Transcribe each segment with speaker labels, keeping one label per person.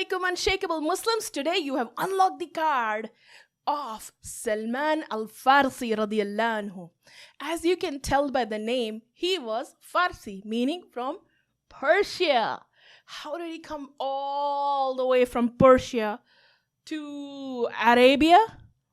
Speaker 1: alaikum, unshakable Muslims. Today you have unlocked the card of Salman Al Farsi radiallahu anhu. As you can tell by the name, he was Farsi, meaning from Persia. How did he come all the way from Persia to Arabia?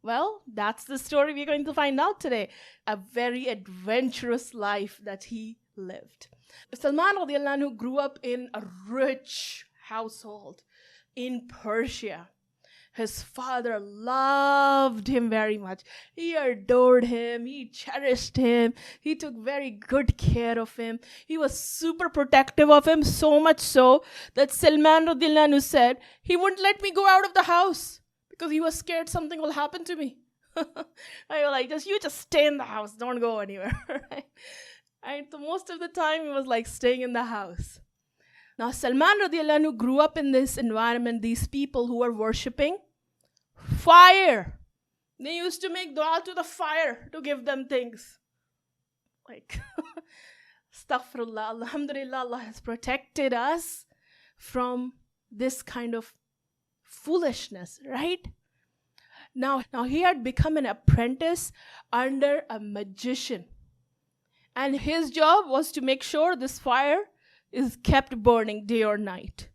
Speaker 1: Well, that's the story we're going to find out today. A very adventurous life that he lived. Salman radiallahu anhu grew up in a rich household in Persia. His father loved him very much. He adored him. He cherished him. He took very good care of him. He was super protective of him, so much so that Salman radiallahu anhu said he wouldn't let me go out of the house because he was scared something will happen to me. I was like, you just stay in the house. Don't go anywhere. Right? And so most of the time, he was like staying in the house. Now, Salman radiallahu anhu grew up in this environment, these people who were worshipping fire. They used to make dua to the fire to give them things. Like, astaghfirullah, alhamdulillah, Allah has protected us from this kind of foolishness, right? Now he had become an apprentice under a magician. And his job was to make sure this fire is kept burning day or night.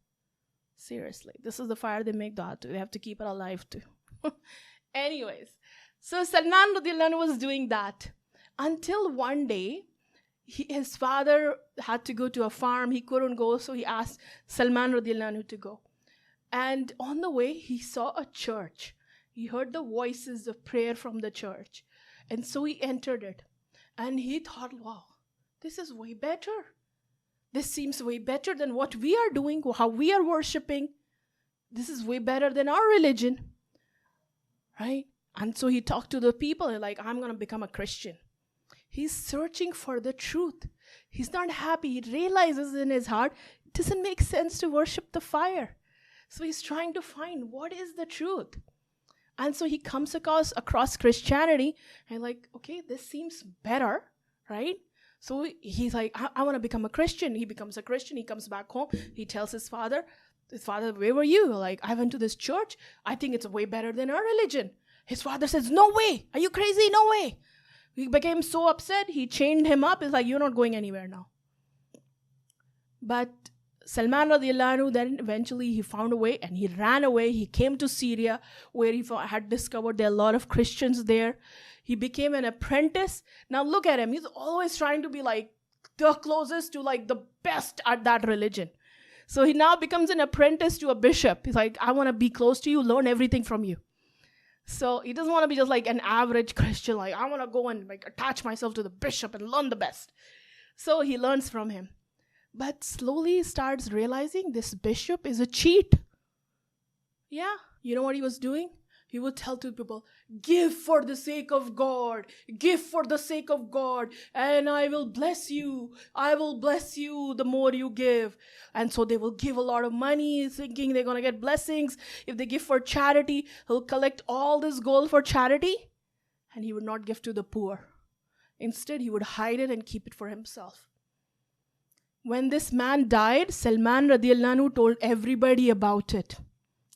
Speaker 1: Seriously, this is the fire they make dua to. They have to keep it alive too. Anyways, so Salman radiallahu anhu was doing that until one day, his father had to go to a farm. He couldn't go, so he asked Salman radiallahu anhu to go. And on the way, he saw a church. He heard the voices of prayer from the church. And so he entered it. And he thought, wow, this is way better. This seems way better than what we are doing, how we are worshipping. This is way better than our religion. Right? And so he talked to the people and like, I'm going to become a Christian. He's searching for the truth. He's not happy. He realizes in his heart, it doesn't make sense to worship the fire. So he's trying to find what is the truth. And so he comes across Christianity and like, okay, this seems better, right? So he's like, I want to become a Christian. He becomes a Christian. He comes back home. He tells his father, where were you? Like, I went to this church. I think it's way better than our religion. His father says, no way. Are you crazy? No way. He became so upset. He chained him up. He's like, you're not going anywhere now. But Salman radiallahu anhu, then eventually he found a way and he ran away. He came to Syria where he had discovered there are a lot of Christians there. He became an apprentice. Now look at him. He's always trying to be like the closest to like the best at that religion. So he now becomes an apprentice to a bishop. He's like, I want to be close to you, learn everything from you. So he doesn't want to be just like an average Christian. Like, I want to go and like attach myself to the bishop and learn the best. So he learns from him. But slowly starts realizing this bishop is a cheat. Yeah, you know what he was doing? He would tell to people, give for the sake of God. Give for the sake of God. And I will bless you. I will bless you the more you give. And so they will give a lot of money thinking they're going to get blessings. If they give for charity, he'll collect all this gold for charity. And he would not give to the poor. Instead, he would hide it and keep it for himself. When this man died, Salman radiallahu anhu told everybody about it.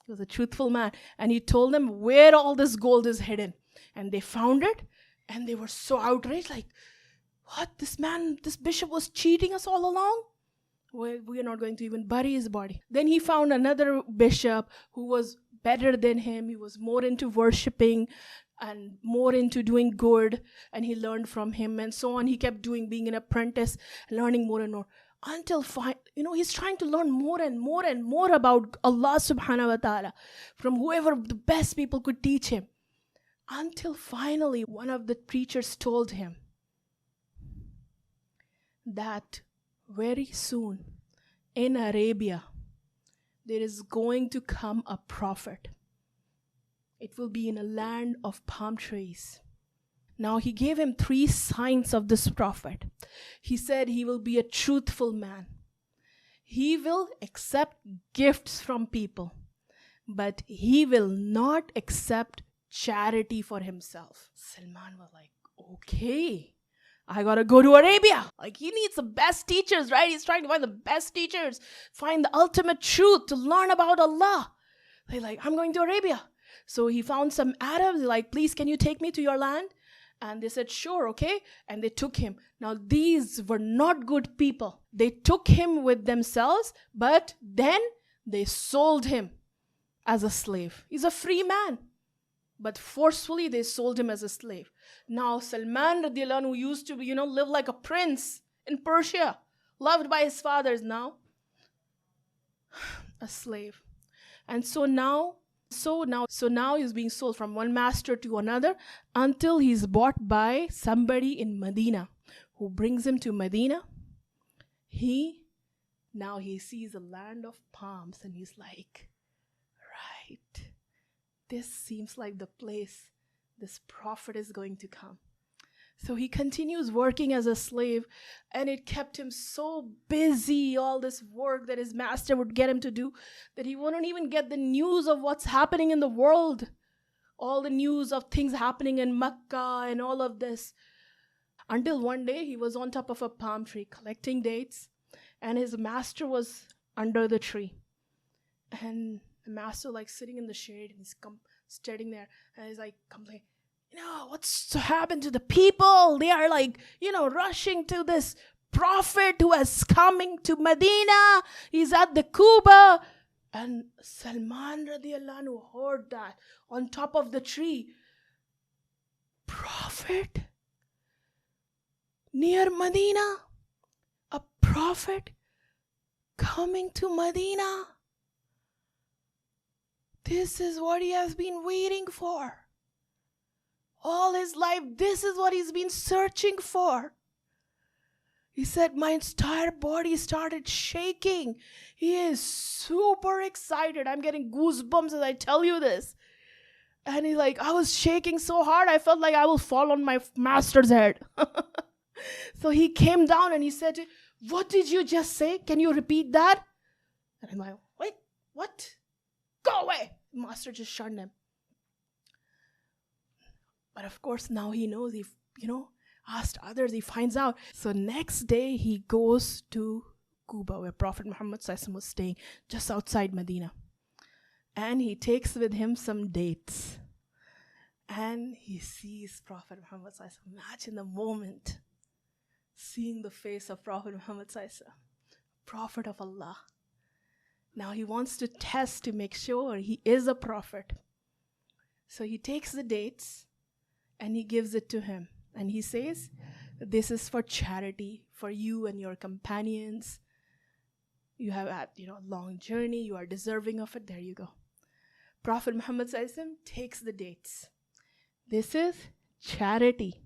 Speaker 1: He was a truthful man. And he told them where all this gold is hidden. And they found it. And they were so outraged. Like, what? This bishop was cheating us all along? We are not going to even bury his body. Then he found another bishop who was better than him. He was more into worshipping and more into doing good. And he learned from him and so on. He kept being an apprentice, learning more and more. Until, he's trying to learn more and more and more about Allah subhanahu wa ta'ala from whoever the best people could teach him. Until finally, one of the preachers told him that very soon in Arabia, there is going to come a prophet. It will be in a land of palm trees. Now he gave him 3 signs of this prophet. He said he will be a truthful man. He will accept gifts from people, but he will not accept charity for himself. Salman was like, okay, I gotta go to Arabia. Like, he needs the best teachers, right? He's trying to find the best teachers, find the ultimate truth to learn about Allah. They're like, I'm going to Arabia. So he found some Arabs, like, please, can you take me to your land? And they said, sure, okay. And they took him. Now, these were not good people. They took him with themselves, but then they sold him as a slave. He's a free man, but forcefully they sold him as a slave. Now, Salman radiallahu anhu used to, live like a prince in Persia, loved by his fathers, now a slave. And so now he's being sold from one master to another until he's bought by somebody in Medina who brings him to Medina. Now he sees a land of palms and he's like, right, this seems like the place this prophet is going to come. So he continues working as a slave, and it kept him so busy, all this work that his master would get him to do, that he wouldn't even get the news of what's happening in the world. All the news of things happening in Mecca and all of this. Until one day he was on top of a palm tree collecting dates, and his master was under the tree. And the master sitting in the shade, and he's standing there, and he's complaining, what's happened to the people? They are rushing to this prophet who is coming to Medina. He's at the Kuba. And Salman radiallahu anhu heard that on top of the tree. Prophet? Near Medina? A prophet coming to Medina? This is what he has been waiting for. All his life, this is what he's been searching for. He said, my entire body started shaking. He is super excited. I'm getting goosebumps as I tell you this. And he's like, I was shaking so hard, I felt like I will fall on my master's head. So he came down and he said, what did you just say? Can you repeat that? And I'm like, wait, what? Go away. The master just shunned him. But of course, now he knows. He, asked others. He finds out. So next day, he goes to Kuba, where Prophet Muhammad was staying, just outside Medina. And he takes with him some dates. And he sees Prophet Muhammad. Imagine the moment, seeing the face of Prophet Muhammad, Prophet of Allah. Now he wants to test to make sure he is a prophet. So he takes the dates and he gives it to him. And he says, this is for charity, for you and your companions. You have had, a long journey. You are deserving of it. There you go. Prophet Muhammad takes the dates. This is charity.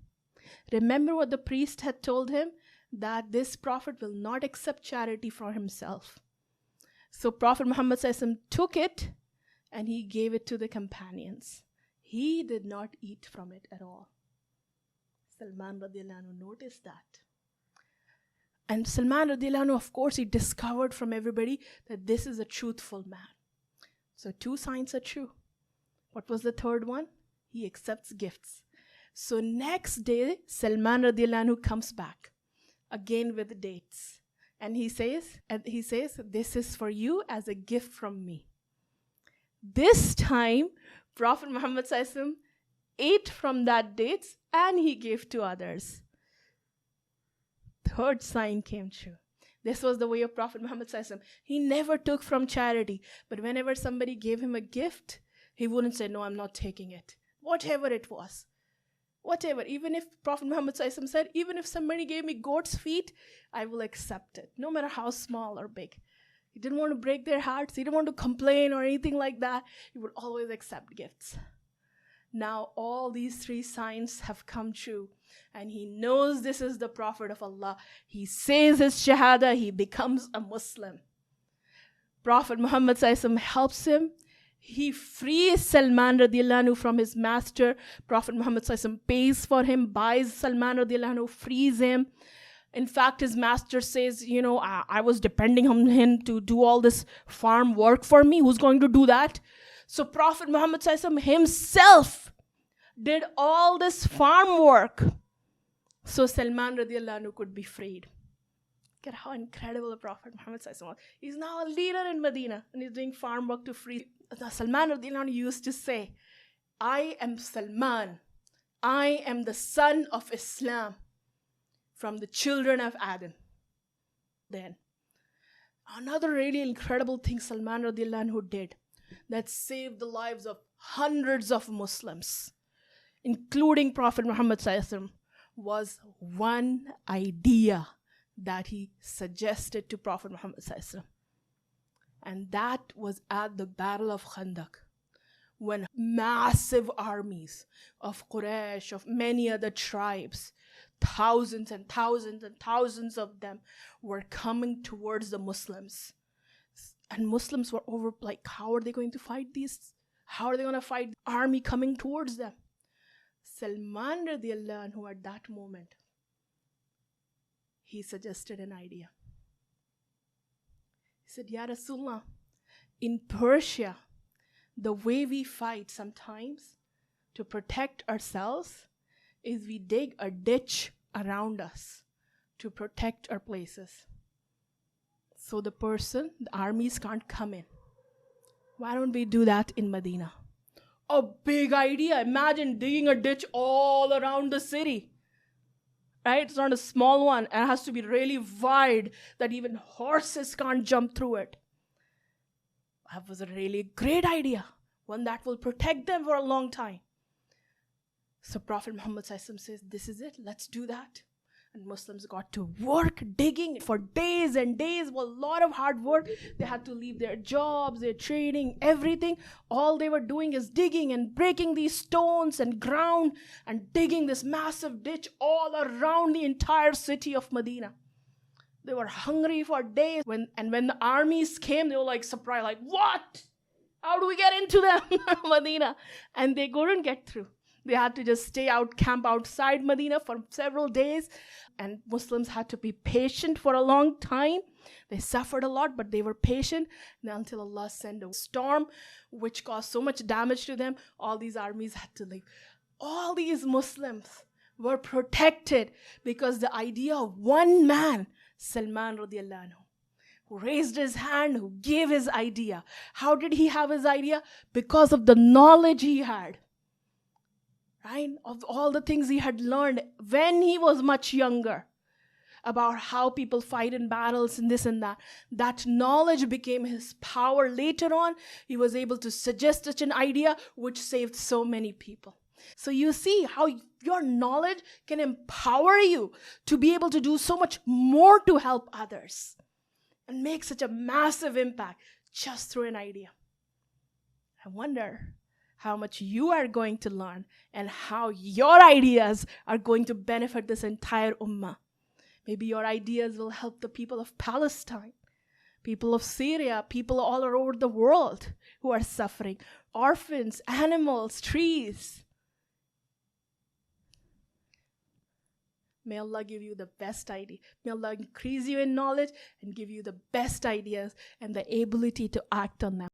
Speaker 1: Remember what the priest had told him? That this prophet will not accept charity for himself. So Prophet Muhammad took it and he gave it to the companions. He did not eat from it at all. Salman radiallahu anhu noticed that. And Salman radiallahu anhu, of course, he discovered from everybody that this is a truthful man. So 2 signs are true. What was the third one? He accepts gifts. So next day, Salman radiallahu anhu comes back, again with the dates. And he says, this is for you as a gift from me. This time, Prophet Muhammad ate from that dates and he gave to others. Third sign came true. This was the way of Prophet Muhammad. He never took from charity. But whenever somebody gave him a gift, he wouldn't say, no, I'm not taking it. Whatever it was. Whatever. Even if Prophet Muhammad said, even if somebody gave me goat's feet, I will accept it. No matter how small or big. He didn't want to break their hearts. He didn't want to complain or anything like that. He would always accept gifts. Now all these 3 signs have come true. And he knows this is the Prophet of Allah. He says his Shahada. He becomes a Muslim. Prophet Muhammad helps him. He frees Salman radiallahu anhu from his master. Prophet Muhammad pays for him, buys Salman radiallahu anhu, frees him. In fact, his master says, I was depending on him to do all this farm work for me. Who's going to do that? So Prophet Muhammad himself did all this farm work so Salman radiallahu anhu could be freed. Look at how incredible the Prophet Muhammad was. He's now a leader in Medina and he's doing farm work to free. Salman radiallahu anhu used to say, I am Salman. I am the son of Islam from the children of Adam. Then, another really incredible thing Salman radiallahu anhu did that saved the lives of hundreds of Muslims, including Prophet Muhammad was one idea that he suggested to Prophet Muhammad. And that was at the Battle of Khandaq, when massive armies of Quraysh, of many other tribes, thousands and thousands and thousands of them were coming towards the Muslims. And Muslims were like, how are they going to fight these? How are they going to fight the army coming towards them? Salman radiallahu anhu at that moment, he suggested an idea. He said, Ya Rasulullah, in Persia, the way we fight sometimes to protect ourselves is we dig a ditch around us to protect our places. So the armies can't come in. Why don't we do that in Medina? A big idea. Imagine digging a ditch all around the city. Right? It's not a small one. And it has to be really wide that even horses can't jump through it. That was a really great idea. One that will protect them for a long time. So Prophet Muhammad says, this is it. Let's do that. And Muslims got to work digging for days and days. A lot of hard work. They had to leave their jobs, their training, everything. All they were doing is digging and breaking these stones and ground and digging this massive ditch all around the entire city of Medina. They were hungry for days. When the armies came, they were like surprised, like, what? How do we get into them, Medina? And they couldn't get through. They had to just camp outside Medina for several days. And Muslims had to be patient for a long time. They suffered a lot, but they were patient until Allah sent a storm, which caused so much damage to them. All these armies had to leave. All these Muslims were protected because the idea of one man, Salman radiallahu anhu, who raised his hand, who gave his idea. How did he have his idea? Because of the knowledge he had. Right? Of all the things he had learned when he was much younger about how people fight in battles and this and that. That knowledge became his power later on. He was able to suggest such an idea which saved so many people. So you see how your knowledge can empower you to be able to do so much more to help others and make such a massive impact just through an idea. I wonder how much you are going to learn and how your ideas are going to benefit this entire ummah. Maybe your ideas will help the people of Palestine, people of Syria, people all over the world who are suffering, orphans, animals, trees. May Allah give you the best idea. May Allah increase you in knowledge and give you the best ideas and the ability to act on them.